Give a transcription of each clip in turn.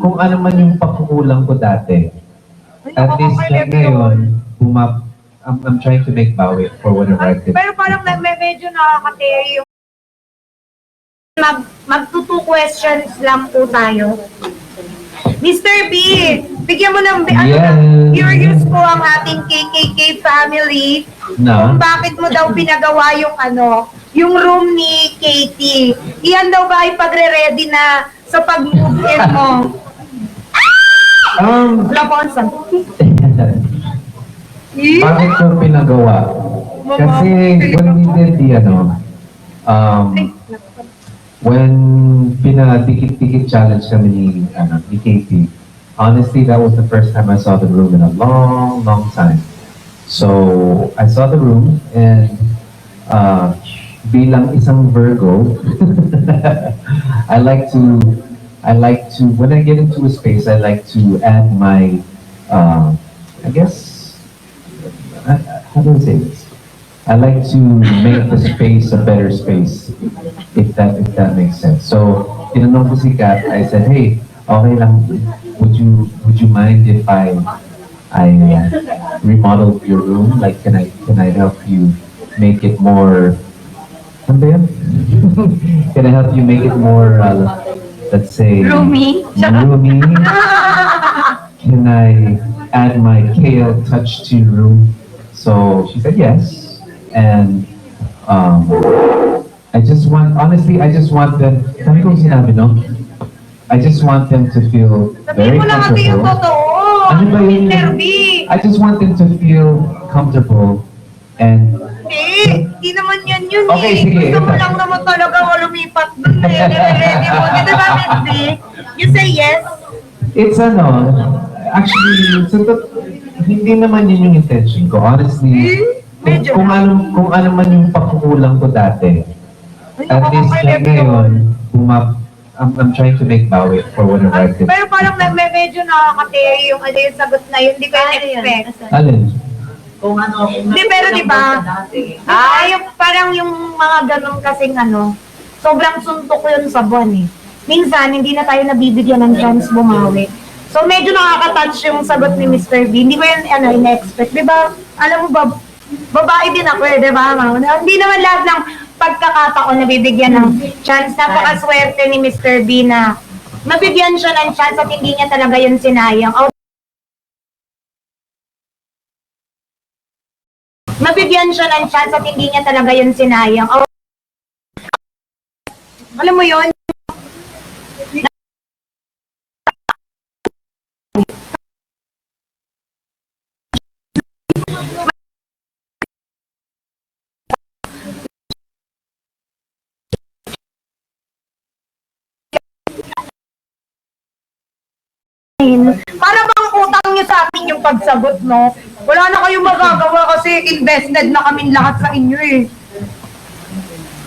kung ano man yung pagkukulang ko dati, at least ngayon, I'm trying to make bawi for whatever I did. Pero parang medyo nakaka-tear yung mag-2 questions lang po tayo. Mr. B, bigyan mo ng curious po ang ating KKK family kung bakit mo daw pinagawa yung room ni Katie. Iyan daw ba ay pagre-ready na sa pag-move in mo? Wala po ang sagot. Bakit ko pinagawa? Kasi when we did the when pinadikit-dikit challenge kami ni Katie, honestly, that was the first time I saw the room in a long, long time. So, I saw the room and bilang isang Virgo, I like to, when I get into a space, I like to add my, I guess, how do I say this? I like to make the space a better space, if that makes sense. So, tinanong ko si Kat, I said, hey, okay lang, would you mind if I remodel your room? Like, can I help you make it more, ano ba yan? Can I help you make it more, let's say, Roomy? Roomy? Can I add my kale touch to your room? So, she said yes. And I just want them, sabi ko sinabi, no? I just want them to feel very comfortable. Ano ba yun? I just want them to feel comfortable and Hindi naman yan yun okay, sige. Gusto mo lang naman talaga lumipat dun ready mo. Di ba, Mindy? You say yes? It's actually, hindi naman yun yung intention ko. Honestly, kung ano man yung pagkukulang ko dati, at least ngayon, I'm trying to make bawi for whatever I did. Pero parang medyo nakaka-tear yung sagot na yun. Hindi ko yung expect. Alin? Hindi, pero di ba? Parang yung mga ganun kasing sobrang suntok yun sa buwan eh. Minsan, hindi na tayo nabibigyan ng chance bumawi. So, medyo nakaka-touch yung sagot ni Mr. B. Hindi ko yun in-expect. Di ba? Alam mo ba, babae din ako di ba? Hindi naman lahat ng pagkakataon nabibigyan ng chance. Napakaswerte ni Mr. B na nabigyan siya ng chance at hindi niya talaga yun sinayang. Nabigyan siya ng chance at hindi niya talaga yun sinayang. Alam mo yun? Para bang utang niyo sa akin yung pagsagot, no? Wala na kayong magagawa kasi invested na kami lahat sa inyo eh.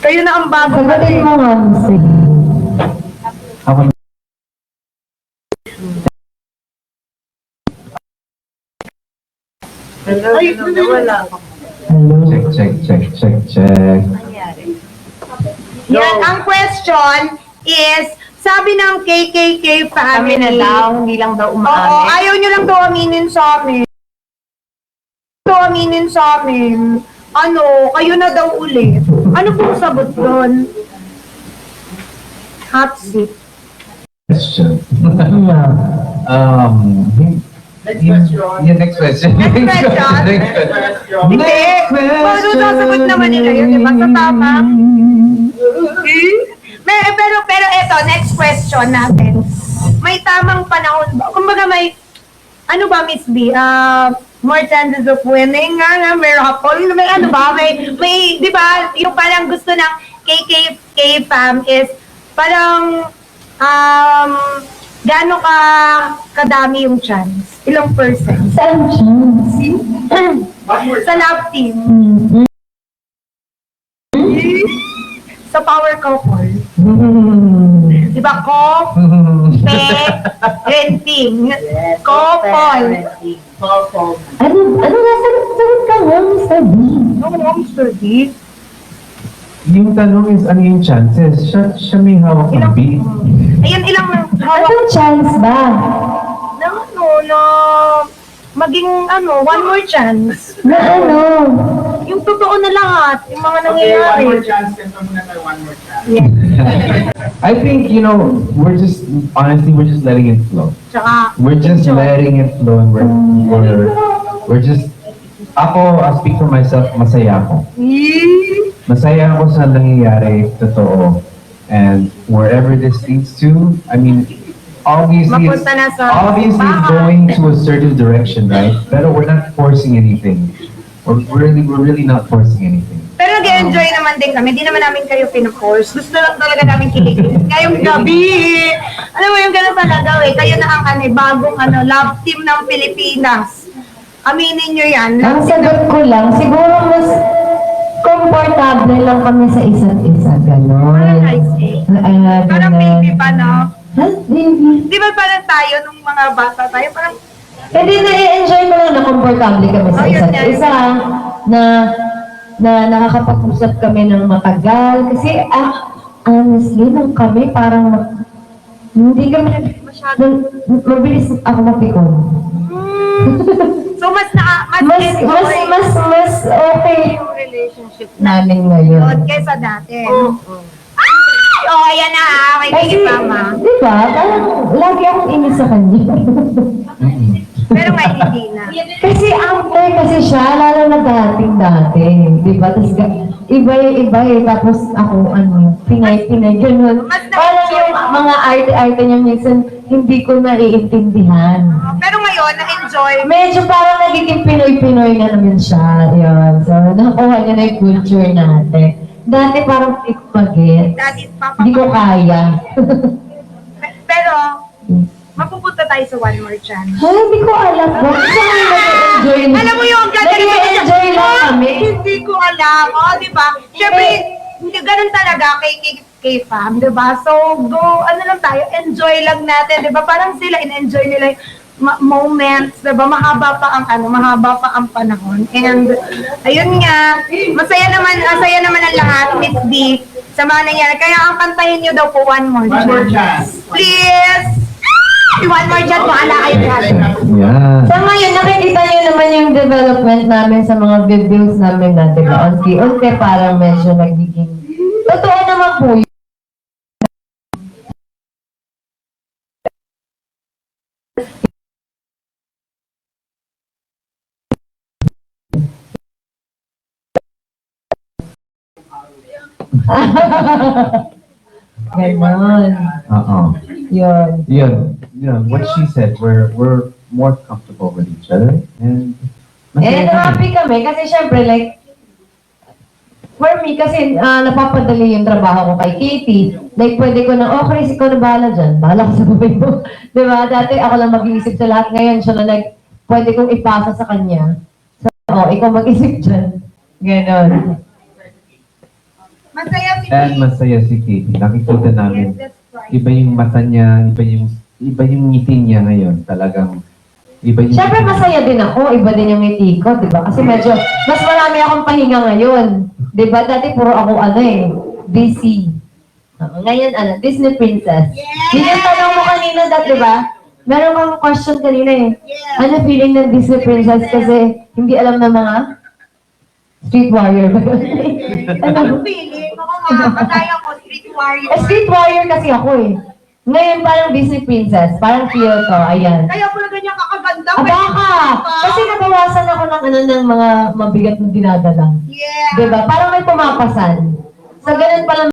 Kayo na ang bago. Sagutin mo nga, sige. Ako Ay, wala. Check. Yan, ang question is, sabi ng KKK family. Kami na daw, hindi lang daw umaamin. Oo, ayaw nyo lang daw aminin sa amin. Kayo na daw ulit. Ano pong sagot doon? Hot seat. question. Next question. Next question? Hindi. Paano sasagot naman nila yun, di ba? Sa tama. Pero eto, next question natin. May tamang panahon ba? Kumbaga ano ba, Miss B? More chances of winning, miracle, may, di ba, yung parang gusto ng KK fam is, parang, gaano kadami yung chance? Ilang percent? Saan chance? Sa love team. Sa power couple. Di ba, renting. Couple. Ano nga, sagot ka nga, Mr. B. Ano, Mr. D? Yung tanong is, ano yung chances? Siya may hawak ng beat. Ayun, ilang Anong chance ba? na na maging one more chance. Na ano? Yung totoo na lahat, yung mga nangyayari. One more chance, ito muna tayo, one more chance. I think, honestly, we're just letting it flow. Tsaka, We're just enjoy. letting it flow and we're just, I'll speak for myself, masaya ako. Masaya ako sa nangyayari, totoo. And wherever this leads to, I mean, obviously it's Mapunta na sa obviously going to a certain direction, right? Pero we're not forcing anything. We're really not forcing anything. Pero nag-enjoy naman din kami. Di naman namin kayo pinaforce. Gusto lang talaga namin kiligin. Ngayong gabi. Alam mo yung gano'n talaga eh. Kayo na ang bagong love team ng Pilipinas. Aminin nyo yan. Ang sagot ko lang, siguro mas komportable lang kami sa isa't isa. Ganon. Parang nice eh. Parang baby pa, no? Ha? Baby? Di ba parang tayo, nung mga bata tayo, parang Hindi, na-enjoy ko lang na komportable kami sa Oh, yun isa't nga. isa. Na nakakapag-usap kami ng matagal. Kasi, honestly, nung kami parang hindi kami mabilis ako mapikon. so mas Mas okay yung relationship na namin ngayon. yun kaysa dati. Ay, ayan na may Kasi, kasama. di ba, parang lagi akong inis sa kanya. Pero ngayon hindi na. Kasi after kasi siya, lalo na dati, di ba? Tapos iba eh, tapos ako, Pinay, ganun. Parang yung mga arte-arte niya minsan, hindi ko naiintindihan. Pero ngayon, na-enjoy. Medyo parang nagiging Pinoy-Pinoy na naman siya, yun. So, nakuha niya na yung culture natin. Dati parang hindi ko mag-get. Dati, Hindi ko kaya. Pero, mapupunta tayo sa one more chance. Ay, hindi ko alam. Bakit kami nag-enjoy? Alam mo yung Nag-enjoy lang kami. Hindi ko alam. Di ba? Siyempre, hindi ganun talaga kay fam, di ba? So, lang tayo, enjoy lang natin, di ba? Parang sila, in-enjoy nila yung moments, di ba? Mahaba pa ang panahon. And, ayun nga, masaya naman ang lahat, Miss B, sa mga nangyari. Kaya ang kantahin nyo daw po one more One more chance. chance. Please! One more chance, wala kayo lahat. Yeah. Sa ngayon, nakikita niyo naman yung development namin sa mga videos namin na, di ba? Unti-unti parang medyo nagiging... Totoo naman po yun. Ganon. Yun. What she said, we're more comfortable with each other and And happy kami kasi syempre like, for me kasi napapadali yung trabaho ko kay Katie. Like pwede ko na, okay, ikaw na bahala dyan. Bahala ka sa buhay mo. Diba? Dati ako lang mag-iisip sa lahat. Ngayon siya na like, pwede kong ipasa sa kanya. So, ikaw mag-isip dyan. Ganon. Masaya si and masaya si Katie. Nakikita namin, Yes, that's right. iba yung mata niya, iba yung ngiti niya ngayon. Talagang, iba yung Syempre masaya din ako. Iba din yung ngiti ko. Diba? Kasi medyo, mas marami akong pahinga ngayon. Diba? Dati puro ako busy. Ngayon, Disney Princess. Yun yung tanong mo kanina, diba? Meron kang question kanina eh. Ano feeling ng Disney Princess kasi hindi alam ng mga street warrior ba yun? Anong feeling? Ako nga, patay ako, street warrior. Street warrior kasi ako eh. Ngayon parang Disney Princess, parang feel ko, ayan. Kaya pala ganyan kakaganda. Baka! Kasi nabawasan ako ng mga mabigat na dinadala. Yeah. Diba? Parang may pumapasan. Sa ganun pala.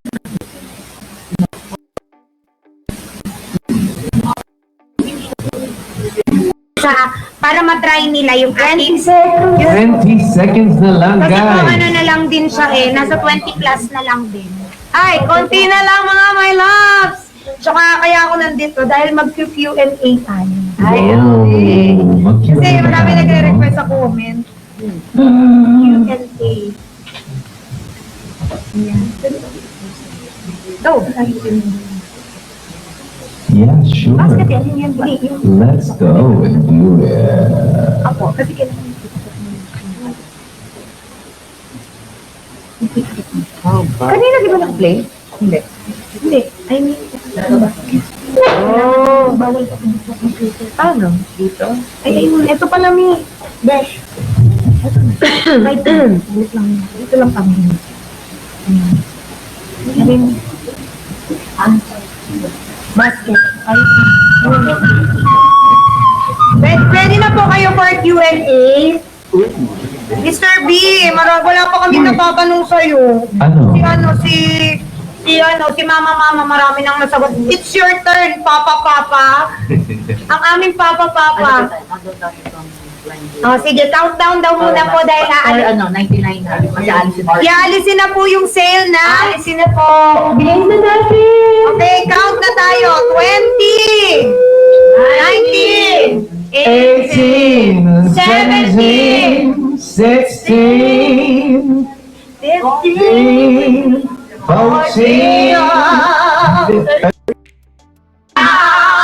Para matry nila yung 20 seconds. 20 seconds na lang, Kasi kung guys. ano na lang din siya nasa 20 plus na lang din. Ay, konti na lang mga my loves! Tsaka kaya ako nandito dahil mag-Q&A tayo. Ay, Oh, Kasi marami nagre-request sa comment. Q&A. Oh, Yeah, sure. basket yan, yan, yan. Let's go and do it. Ako, kasi kailangan kanina di ba nag-play? Hindi. Hindi. I mean, Oh. Bawal ka sa computer. Paano? Dito? Ay, ayun. Ito pala, Mi. Besh. Right there. Wait lang. Dito lang kami. Ayan. Basket. Ay. Ready na po kayo for Q&A? Mr. B, wala pa kami napapanong sa'yo. Ano? Si Mama, marami nang nasagot. It's your turn, Papa. Ang aming Papa. Oh, sige, countdown daw muna po dahil Or 99 na. Kasi alisin na. Ialisin na po yung sale na. Alisin na po. Bilhin na natin. Okay, count na tayo. 20, 19, 17, 16, 15, 14,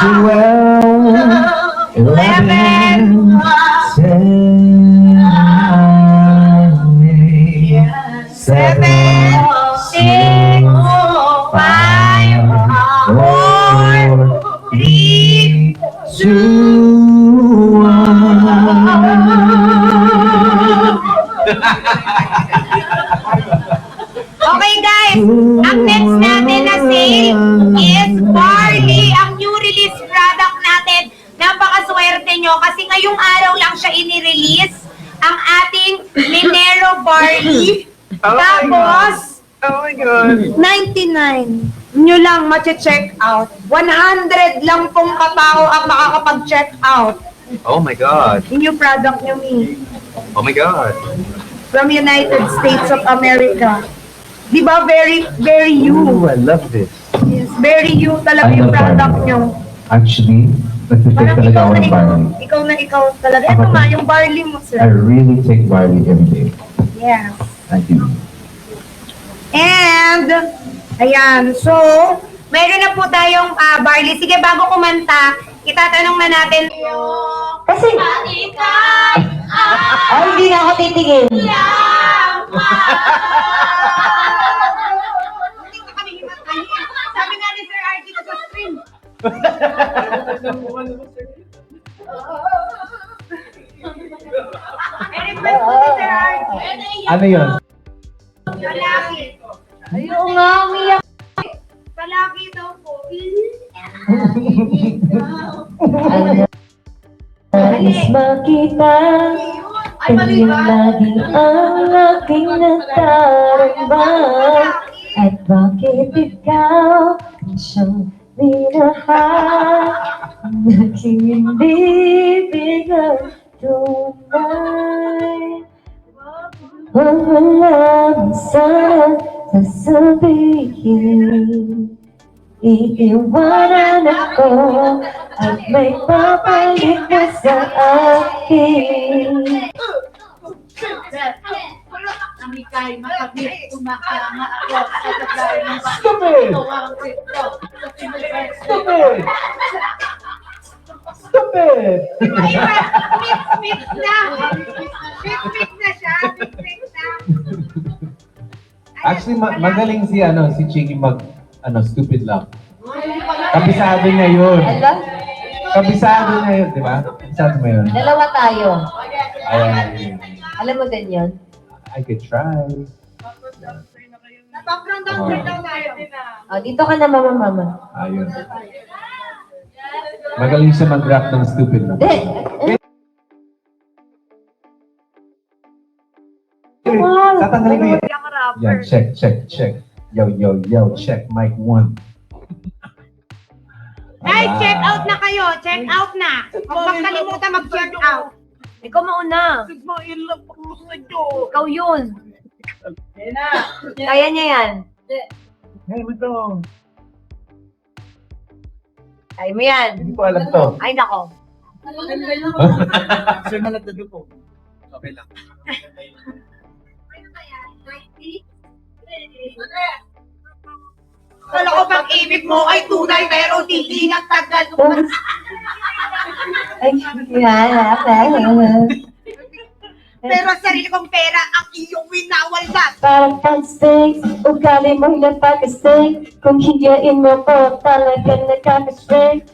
12, 11, 7, 6, 5, 4, 3, 2, 1. Okay guys, ang next natin na sale is barley, ang new release product natin. Napakaswerte nyo kasi ngayong araw lang siya inirelease ang ating Minero barley. Tapos, Oh my God. 99 nyo lang check out. 100 lang pong katao ang makakapag-check out. Oh my God. Yung new product nyo, Mi. Oh my God. From United States of America. Di ba very, very you? Ooh, I love this. Yes, very you talaga I yung love product barley. nyo. Actually, nagtitake Parang talaga ikaw ako na ng ikaw, barley. ikaw talaga. Ito nga, yung barley mo, I sir. really take barley every day. Yes. I do. And, ayan, so, meron na po tayong barley. Sige, bago kumanta, itatanong na natin. Kasi, hindi na ako titingin. Hindi ko kami himatayin. Sabi nga ni Sir Archie sa screen. May request po ni Sir Archie. Ano yun? Palagi. Ayaw nga, umiyak. Palagi daw po. Nais makita, kanyang lagi ang aking nataramba. At bakit ikaw ang siyang minahal, aking hindi bigay tunay. Ang walang sana sasabihin, iiwanan ako at may papalit ka sa akin. Amikay, makabit, umakama ako sa taglay ng Stupid! bawang kripto. Sa Pilipinas. Stupid! Stupid! Mix na. Mix na siya. Mix na. Actually, magaling si Chiki stupid lang. Kabisado niya yun. Alam, Kabisado niya yun, di ba? Kabisado mo yun. dalawa tayo. Ayan. Alam mo din yun? I could try. Background dancer daw tayo. Oh, dito ka na, mama. Ayun. Magaling siya mag-rap ng stupid lang. Hindi. Tatanggalin ko yun. Yan, check. Yo, check. Mic 1. Guys, check out na kayo. Check out na. Huwag kalimutan mag-check out. Ikaw mauna. Ikaw yun. Kaya niya yan. Hey, mo to. Kaya mo yan. Hindi ko alam to. Ay, nako. Sir, malagdado po. Okay lang. Kala ko pang ibig mo ay tunay pero hindi nagtagal. Ay, yan. Pero sarili kong pera ang iyong winawaldas. Parang pag-steak, ugali mo lang pag-steak. Kung hiyain mo ko, talagang nakaka-steak.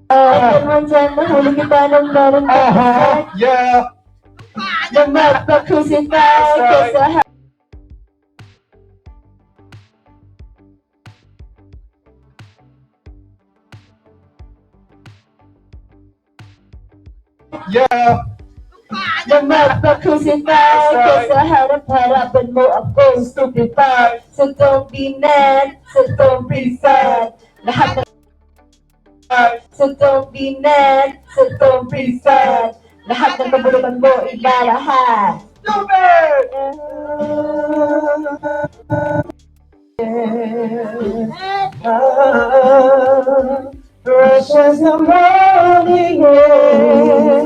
Ay, naman dyan, nahuli kita ng meron ka. Yeah! Namagpakusin tayo sa Yeah! Namagpakusin tayo sa harap-harapan mo ako stupefy. So don't be mad, so don't be sad. Lahat ng So don't be mad, so don't be sad. Lahat ng kabulukan mo, iba lahat. Precious the morning air.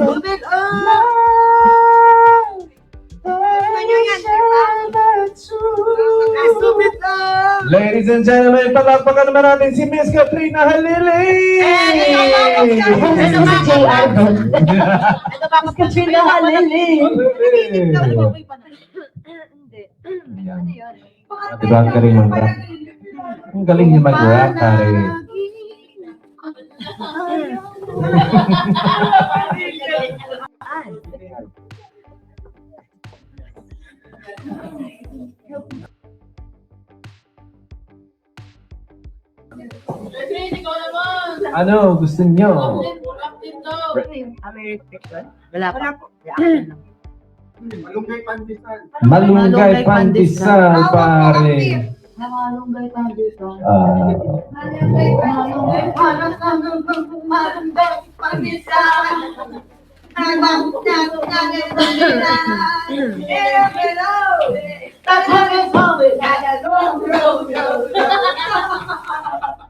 Ladies and gentlemen, palakpakan naman natin si Miss Katrina Halili! Ano ba si J.R. Don? Katrina Halili. Diba ang galing mag-rap? Ang galing niya mag-rap, pare. Ano gusto niyo? Malunggay pandesal, pare.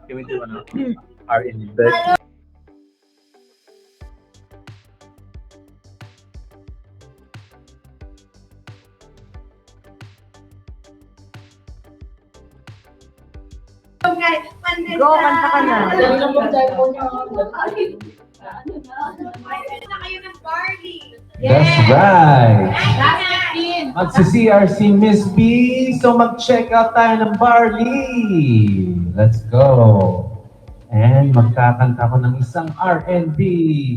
Can we do our in bed? Go, kanta ka na. That's right. Magsi-CRC Miss B. So mag-check out tayo ng Barley. Let's go. And magkakanta ko ng isang R&B.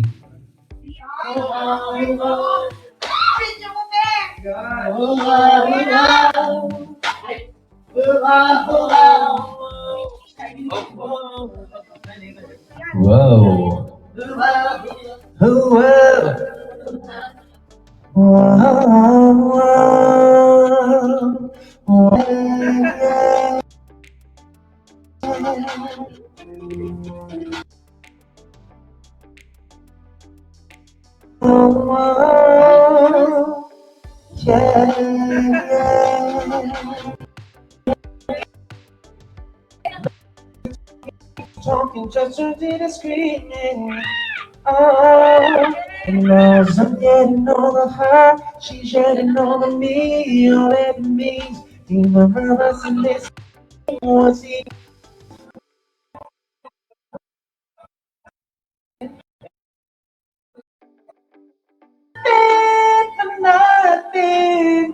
Whoa. Talking just to the screaming. Oh, and as I'm getting over her, she's getting over me. All it means, even brothers in this what's he?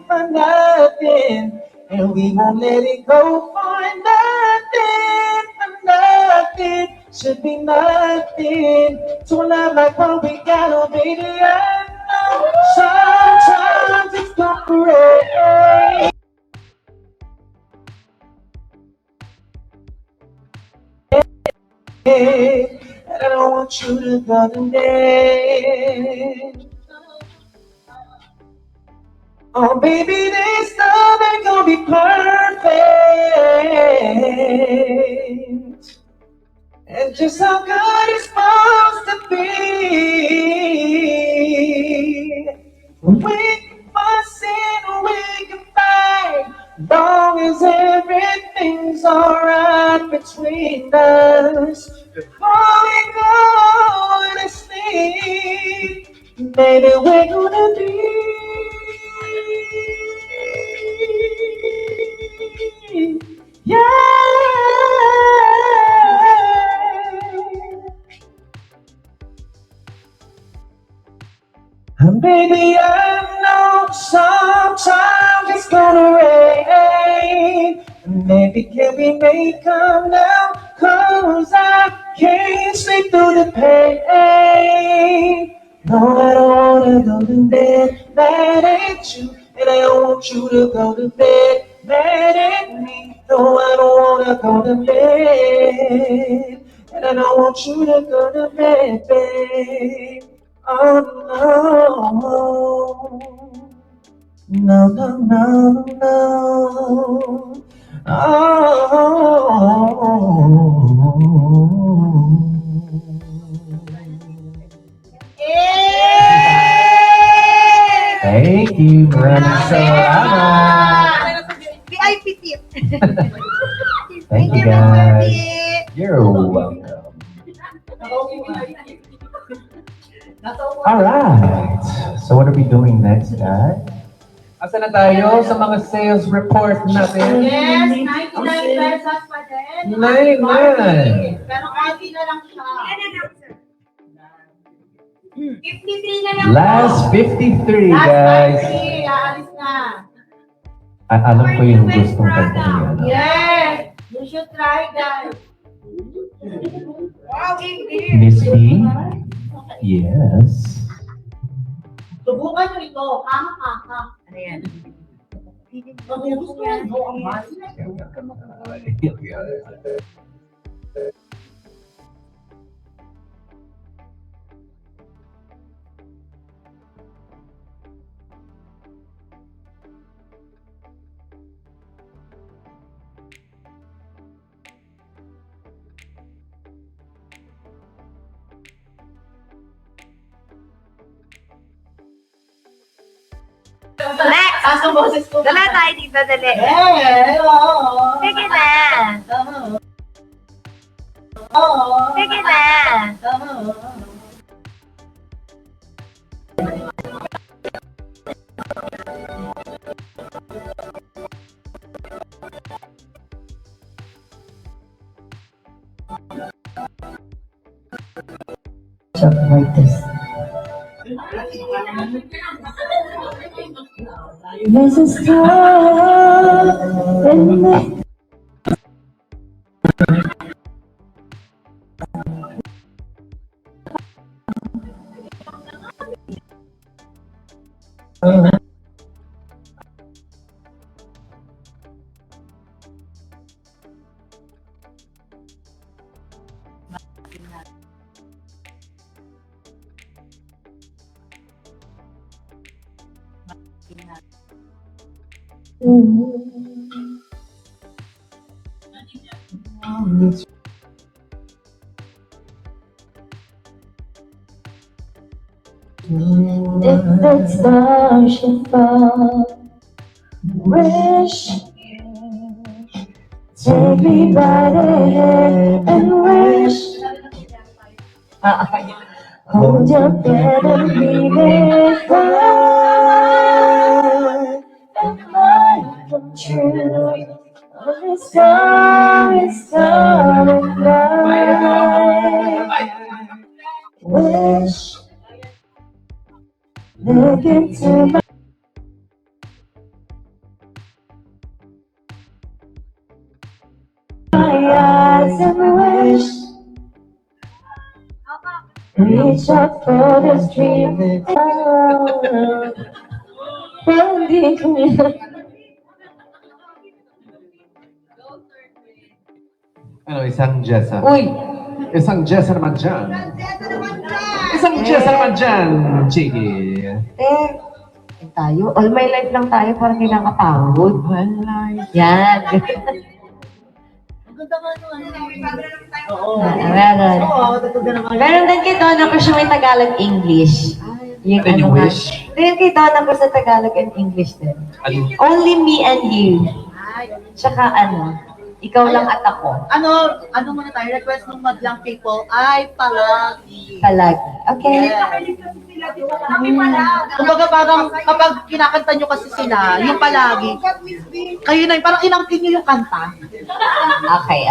For nothing, and we won't let it go for nothing, for nothing. Should be nothing to a love like what we got, oh baby. I know sometimes it's gonna rain. And I don't want you to go today. Oh baby, this love ain't gonna be perfect. And just how good it's supposed to be. We can fuss and we can fight, long as everything's alright between us. Before we go to sleep, baby, we're gonna be And baby, I know sometimes it's gonna rain. And maybe can we make up now? 'Cause I can't sleep through the pain. No, I don't wanna go to bed mad at you. And I don't want you to go to bed mad at me. No, I don't wanna go to bed. And I don't want you to go to bed, babe. Oh no, no, no, no, Thank you, maraming salamat. VIP tip. Thank you, guys. You're welcome. Alright, so what are we doing next, guys? Asa na tayo sa mga sales report natin? Yes, 99 pesos pa din. 99. Pero konti na lang siya. 53 na lang. Last 53, Last guys. 50, aalis na. Alam ko yung gustong kanta niya. Yes, you should try that. Wow, hindi. Miss B? Yes. Subukan mo ito. Kama. Ano yan? Pag-ubus mo yan. Oo, ang mahal. Next! Taas ang boses ko. Dala tayo dito, dali. Oo. Sige na. Oo. Sige na. There's a star in the if that star should fall, wish, take me by the hand and wish, hold your breath and leave it fly, and life come true. On a starry night, wish, look into my eyes and wish, reach out for this dream. Ano, isang Jessa. Uy! Isang Jessa naman dyan. Isang Jessa naman dyan, Chigi. Tayo? All my life lang tayo, parang hindi nakapagod. All life. Yan. Ang ganda nga nung Oo. Meron. Oo, ganda naman. Meron din kay Donna ko siya may Tagalog-English. Yung And you nga. wish? Yung kay Donna ko sa Tagalog and English din. Ano? Only me and you. Tsaka ano, Ikaw lang at ako. Ano muna tayo, request ng madlang people ay palagi. Palagi. Okay. Kumbaga parang kapag kinakanta nyo kasi sila, yung palagi, kayo na, parang inangkin nyo yung kanta. Okay.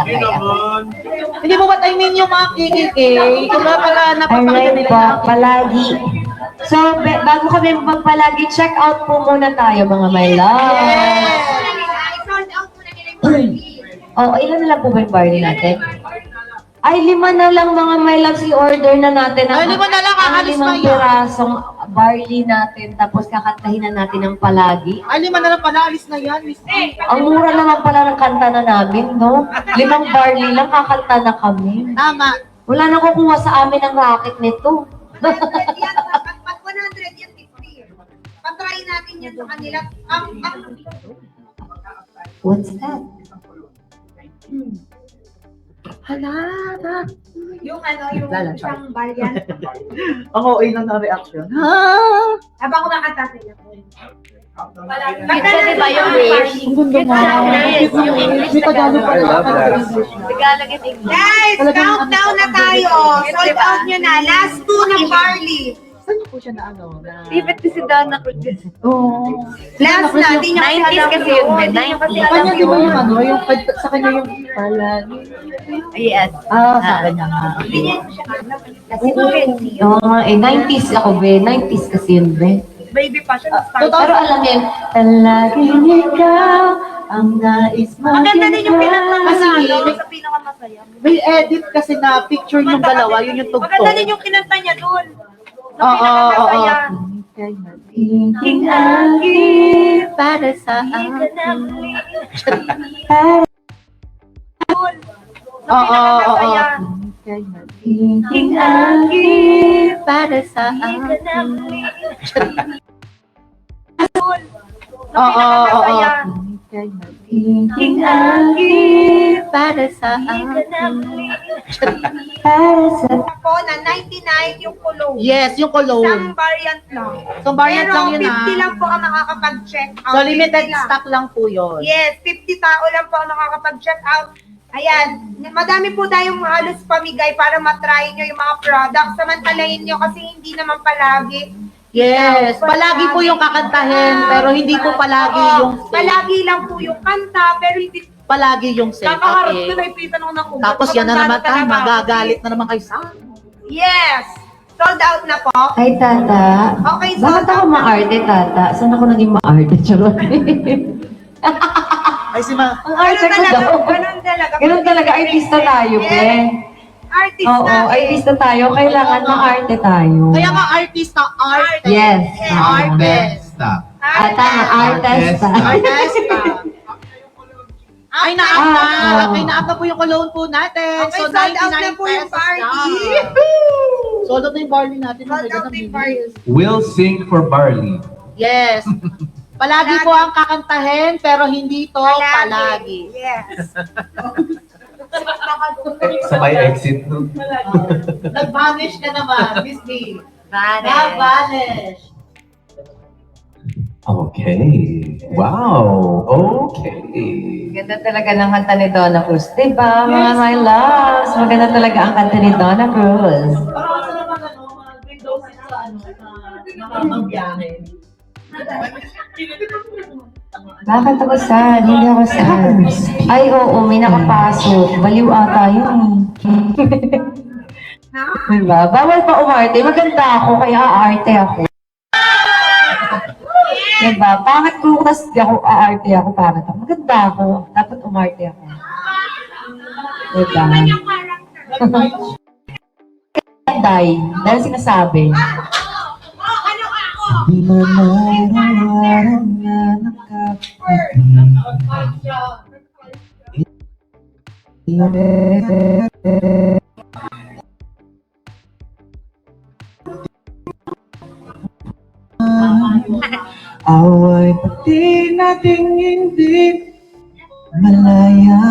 Hindi mo ba't I mean yung mga kikiki? Kumbaga pala napapakita Alright nila po, yung palagi. So, bago kami magpalagi, check out po muna tayo mga my love. Oo, ilan na lang po ba yung barley natin? Ay, 5 na lang mga my loves, i-order na natin Ay, 5 na lang, ang aalis na 5 yan. pirasong barley natin, tapos kakantahin na natin ng palagi. Ay, 5 na lang pala, alis na yan, Miss D. Ang mura naman pala ng kanta na namin, no? 5 barley lang, kakanta na kami. Tama. Wala na kukuha sa amin ng racket nito. Pag 100 yan, 50. Patry natin yan sa kanila. What's that? Hala. Yung isang baryan. Ako, ay nang na-reaction. Ha? Habang kumakanta sila. Ito, di ba yung wish? Ang ganda nga. Yes, yung English May Tagalog pa I love rin. that. Tagalog at English. Guys, Talagang countdown na tayo. Sold out nyo na. Last 2 ng barley. Saan niyo po siya na ano? David kasi Dana Cruz. Oo. Last na. Di nyo 90s kasi yun, Ben. 90s. Sa kanya di ba yung ano? Yung, sa kanya yung palagi. Yes. Sa kanya nga. Kasi Benny. Oo nga eh, 90s ako, be. 90s kasi yun, be. Baby pa siya. Pero alam niyo, palaging ikaw ang nais mo. Maganda din yung pinagmamasa. Kasi, Sa pinakamasaya. may edit kasi na picture yung dalawa, yun yung tugtog. Maganda din yung kinanta niya doon. Sa Oo, pinakamasaya. Hinging aking para sa akin. Oo. Hinging aking para sa akin. Oo. Hinging aking para sa akin. Para sa Ako na 99 yung kulong. Yes, yung Isang cologne. variant lang. So, variant Pero lang yun 50 lang po ang nakakapag-check out. So, limited 50 lang. stock lang po yun. Yes, 50 tao lang po ang nakakapag-check out. Ayan, madami po tayong halos pamigay para matry nyo yung mga products. Samantalahin nyo kasi hindi naman palagi. Yes, palagi po yung kakantahin, pero hindi po palagi Oo, yung palagi lang po yung kanta, pero hindi palagi yung sale. kakaharap Okay. ko na ipitan ako ng ugat. Tapos yan na naman tayo, Talaga. magagalit na naman kayo sa Yes! Sold out na po. Ay, tata. Okay, so- Bakit ako maarte, tata? Saan ako naging maarte? Charot. Ay, si Ma. Ang arte ko daw. Ganun talaga. Ganun talaga, artista tayo, pe. Artista. Oo, artista tayo. Kailangan maarte tayo. Kaya nga artista, art. Yes. Artista. Tama, artista. Artista. Ay, naap na. Ah, Okay, naap na po yung cologne po natin. Okay, So, sold out na 99 po yung pesos party. lang. Sold out na yung barley natin. Sold out yung party. We'll sing for barley. Yes. Palagi po ang kakantahin, pero hindi to palagi. Yes. Sa may exit no? Nag-vanish ka naman, Miss D. Vanish. Nag-vanish. Okay. Wow. Okay. Ganda talaga ng kanta ni Donna Cruz. Diba, mga my loves? Maganda talaga ang kanta ni Donna Cruz. Parang kasi naman mga windows sa nakakabyahe. Bakit ako sad? Hindi ako sad. Ay, oo, may nakapasok. Baliw ata yun. Diba? Bawal pa umarte. Maganda ako, kaya aarte ako. Diba? Bakit ko kasi ako aarte ako? Bakit ako? Maganda ako. Dapat umarte ako. Diba? Day. Dahil sinasabi. Di mo nararamdaman na away pati nating hindi malaya.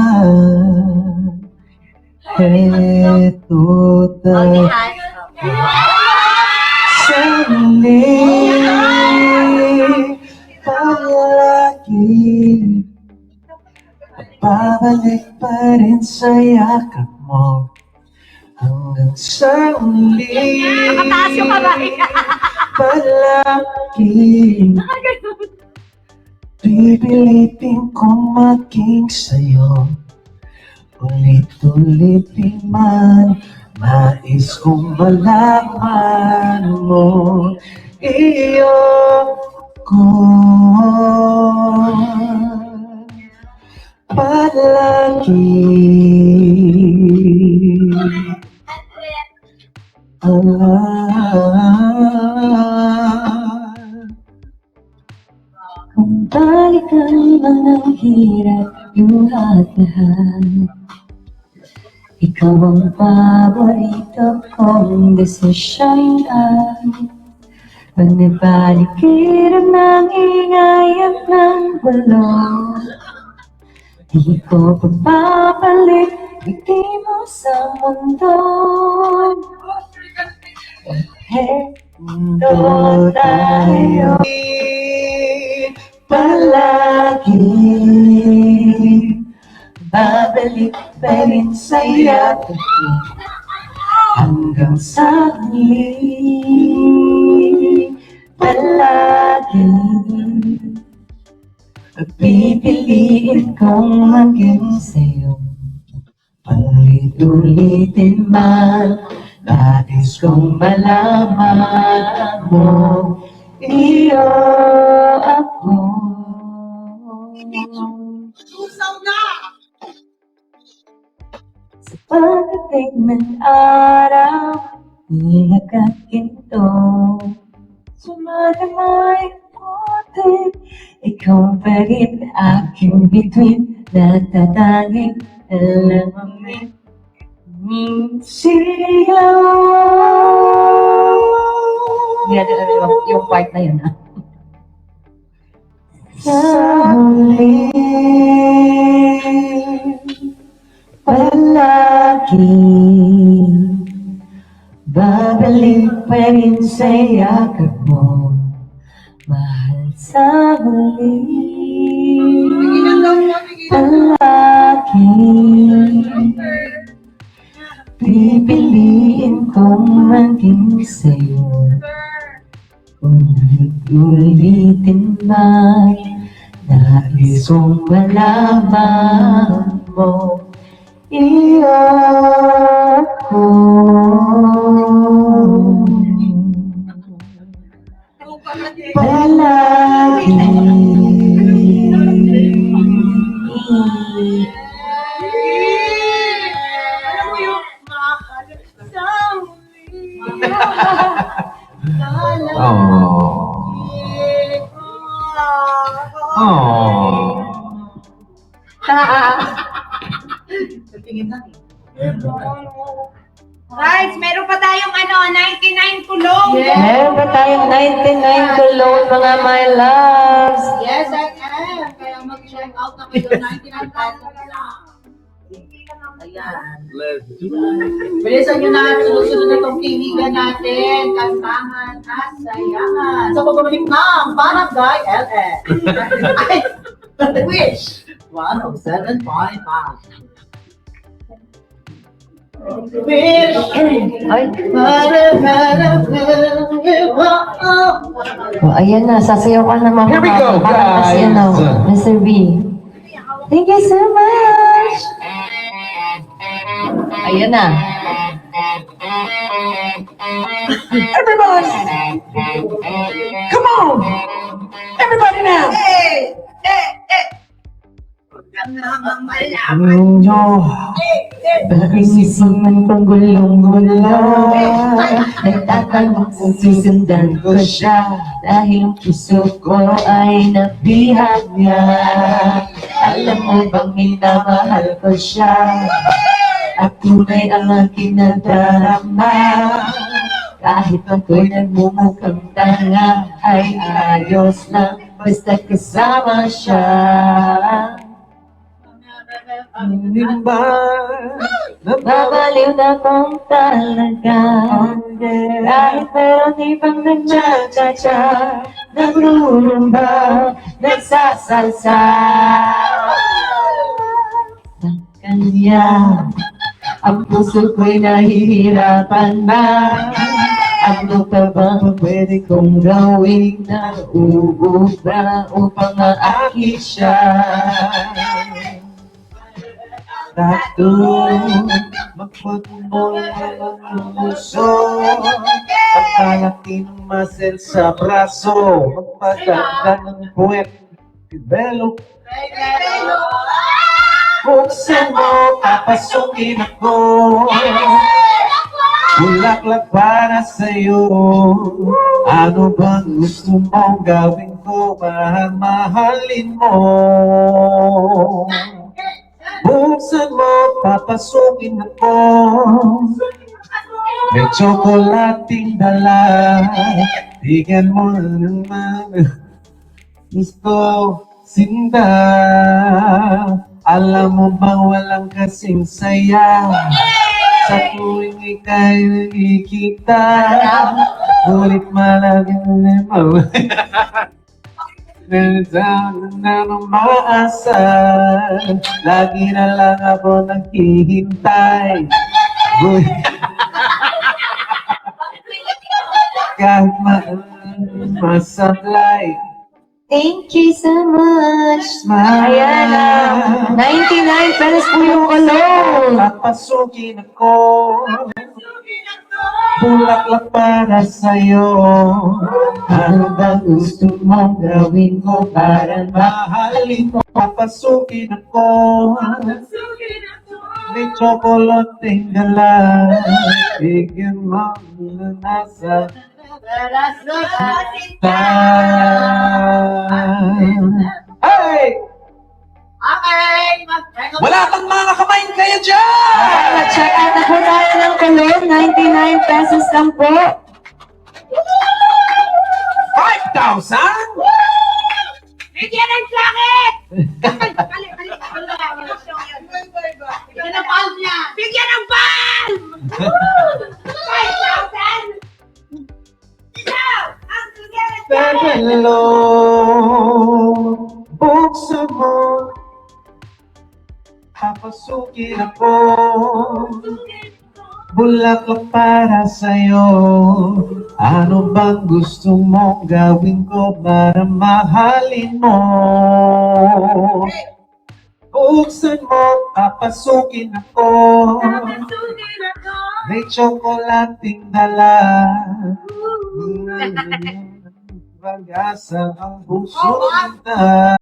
Heto tayo sa muli palagi. Babalik pa rin sa yakap mo hanggang sa uli. Nakataas yung kamay. Palagi pipilitin kong maging sa'yo. Ulit-ulit di man nais kong malaman mo. Iyo ko palagi. Kung balikan man ang hirap yung lahat, ikaw ang paborito kong desisyon ay pag nabalikiran ng ingay at ng bulong, di ko pagbabalik ngiti mo sa mundo. Mundo tayo palagi, babalik pa rin sa yakap mo hanggang sa huli. Palagi pipiliin kong maging sa'yo. Ulit-ulitin man nais kong malaman mo. Iyo ako. Tusaw na! Sa pagdating ng araw, iyak at ginto, sumadamay putik, ikaw pa rin aking bituin, natatanging alamin. Sigaw. Hindi natin yung part na yun, ha? Sa huli, palagi, babalik pa rin sa yakap mo, mahal sa huli. Palagi, pipiliin kong maging sa'yo. Ulit-ulitin man, nais kong malaman mo. Iyo ko. Palagi. Alam mo yung makakalit sa huli. Tingin na. Guys, meron pa tayong 99 tulong. Meron ba tayong 99 kulong, mga my loves? Yes, I am. Kaya mag-check out na kayo. 99 pesos lang. Ayan. Let's do it. Bilisan nyo na sunod-sunod na itong pilihan natin. Kantahan at sayahan. Sa pagbabalik ng Barangay LS. Ay, Wish 107.5. Wish. Ay. Oh, ayan na, sasayaw ka na mga Here we go, Parang kasi guys. Mr. B. Thank you so much! Ayan na. Everybody! Come on! Everybody now! Pakingisiman kong gulong-gulong, nagtatanong kung susundan ko siya, dahil ang puso ko ay nabihag niya. Alam mo bang minamahal ko siya, at tunay ang aking nadarama. Kahit ako'y nagmumukhang tanga, ay ayos lang basta kasama siya. Hindi ba Babaliw na kong talaga, kahit meron ibang nagtsatsa, nagrurumba, nagsasalsa. kanya. Ang puso ko'y nahihirapan na. Ano pa ba pwede kong gawin na uubra upang maakit siya? Tato, magpagmol ang puso, pagkalaki ng muscle sa braso, magpaganda ng puwet, develop. Buksan mo, papasukin ako. Bulaklak para sa'yo. Ano bang gusto mong gawin ko? Mahalin mo. Buksan mo, papasukin ako. May tsokolating dala. Bigyan mo naman. Gusto sinda. Alam mo bang walang kasing saya sa tuwing ika'y nakikita, ngunit malaging limaw. Nandiyan na nang maasa, lagi na lang ako naghihintay. Kahit masablay. Thank you so much. Smile. Ayan, 99 pesos po yung cologne. Papasukin ako. Bulaklak para sa'yo. Ano ba gusto mong gawin ko para mahalin mo? Papasukin ako. May tsokolating dala. Bigyan mo na nasa Hey! Okay! Wala kang mga kamain kayo dyan! Check out na po tayo ng cologne. 99 pesos lang po. 5,000? Bigyan ng jacket! Ito na palm niya! Bigyan ng bal! 5,000! Ikaw! Ang bigyan ng jacket! Hello, buksan mo, papasukin ako, bulaklak para sa'yo. Ano bang gusto mong gawin ko para mahalin mo? Buksan mo, papasukin ako, may tsokolating dala. Pag-asa ang puso kita.